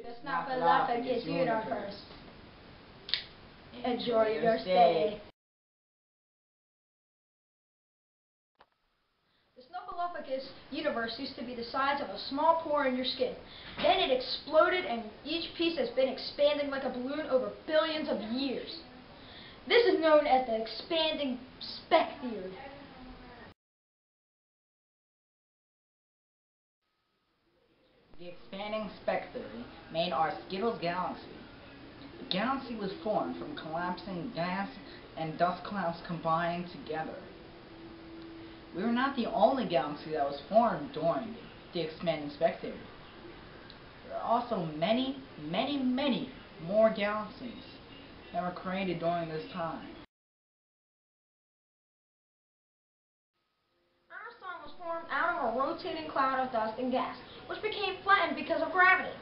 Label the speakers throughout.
Speaker 1: the Snuffleupagus universe. Enjoy your stay. The Snuffleupagus universe used to be the size of a small pore in your skin. Then it exploded, and each piece has been expanding like a balloon over billions of years. This is known as the expanding speck theory.
Speaker 2: The expanding speck theory made our Skittles galaxy. The galaxy was formed from collapsing gas and dust clouds combining together. We were not the only galaxy that was formed during the expanding speck theory. There are also many more galaxies that were created during this time.
Speaker 1: Our sun was formed out of a rotating cloud of dust and gas, which became flattened because of gravity.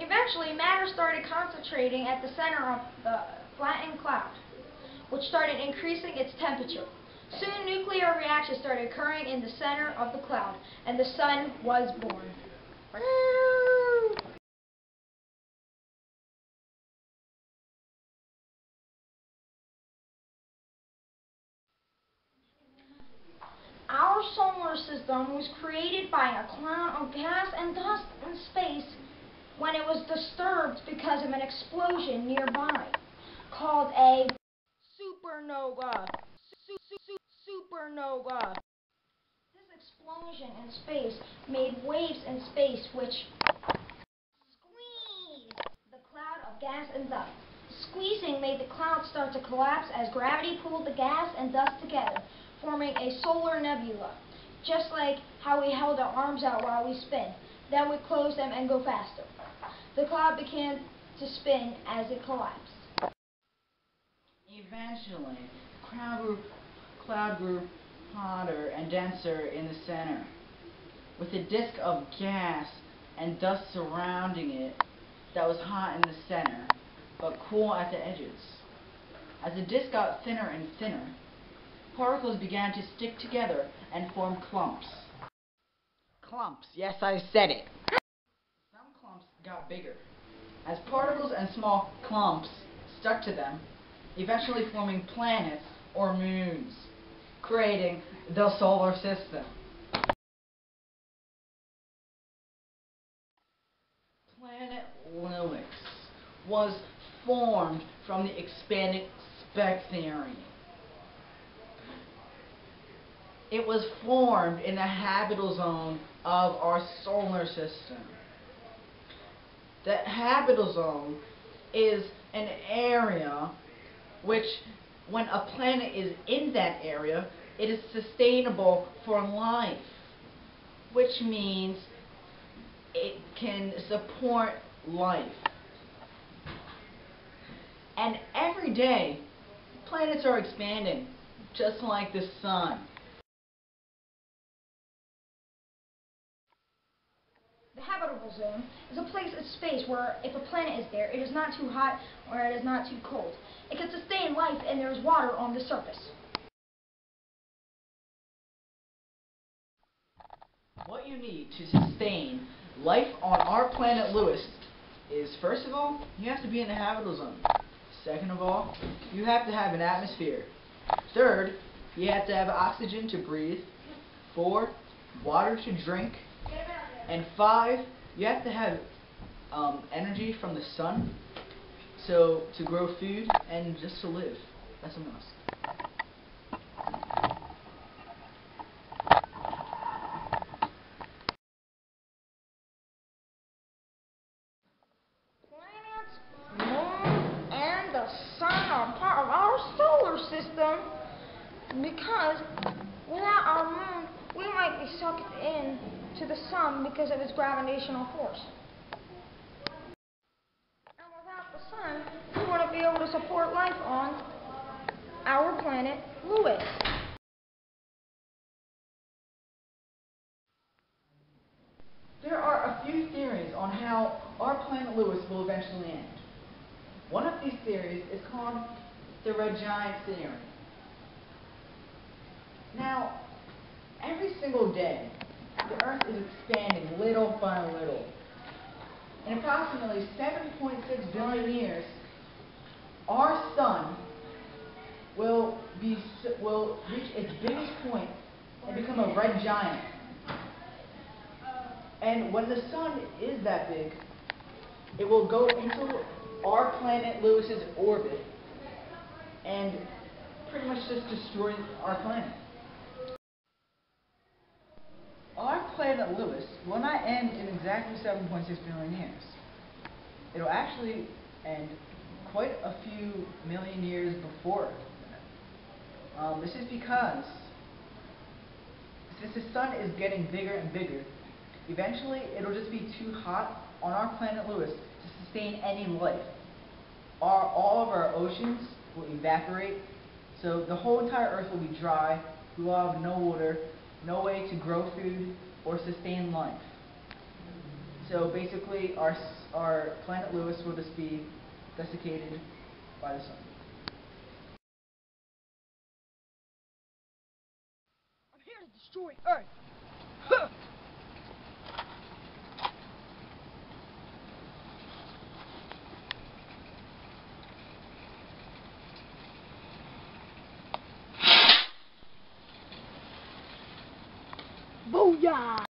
Speaker 1: Eventually, matter started concentrating at the center of the flattened cloud, which started increasing its temperature. Soon, nuclear reactions started occurring in the center of the cloud, and the sun was born. Our solar system was created by a cloud of gas and dust in space when it was disturbed because of an explosion nearby, called a supernova. Supernova. This explosion in space made waves in space which squeezed the cloud of gas and dust. Squeezing made the cloud start to collapse as gravity pulled the gas and dust together, forming a solar nebula, just like how we held our arms out while we spin. Then we close them and go faster. The cloud began to spin as it collapsed.
Speaker 2: Eventually, the cloud grew hotter and denser in the center, with a disk of gas and dust surrounding it that was hot in the center, but cool at the edges. As the disk got thinner and thinner, particles began to stick together and form clumps. Clumps, yes, I said it. Some clumps got bigger, as particles and small clumps stuck to them, eventually forming planets or moons, creating the solar system. Planet Lewis was formed from the expanding speck theory. It was formed in the habitable zone of our solar system. The habitable zone is an area which, when a planet is in that area, it is sustainable for life, which means it can support life. And every day, planets are expanding, just like the sun.
Speaker 1: The habitable zone is a place in space where if a planet is there, it is not too hot or it is not too cold. It can sustain life and there is water on the surface.
Speaker 2: What you need to sustain life on our planet Lewis is, first of all, you have to be in the habitable zone. Second of all, you have to have an atmosphere. Third, you have to have oxygen to breathe. 4, water to drink. And 5, you have to have energy from the sun, so to grow food and just to live. That's a must.
Speaker 1: Planets, moon, and the sun are part of our solar system because without our moon, we might be sucked in to the sun because of its gravitational force. And without the sun, we wouldn't be able to support life on our planet Lewis.
Speaker 2: There are a few theories on how our planet Lewis will eventually end. One of these theories is called the red giant theory. Now, every single day, the Earth is expanding little by little. In approximately 7.6 billion years, our sun will reach its biggest point and become a red giant. And when the sun is that big, it will go into our planet Lewis's orbit and pretty much just destroy our planet. Our planet Lewis will not end in exactly 7.6 billion years. It'll actually end quite a few million years before that. This is because since the sun is getting bigger and bigger, eventually it'll just be too hot on our planet Lewis to sustain any life. All of our oceans will evaporate, so the whole entire Earth will be dry. We will have no water, no way to grow food or sustain life. So basically, our planet Lewis will just be desiccated by the sun.
Speaker 1: I'm here to destroy Earth. Booyah!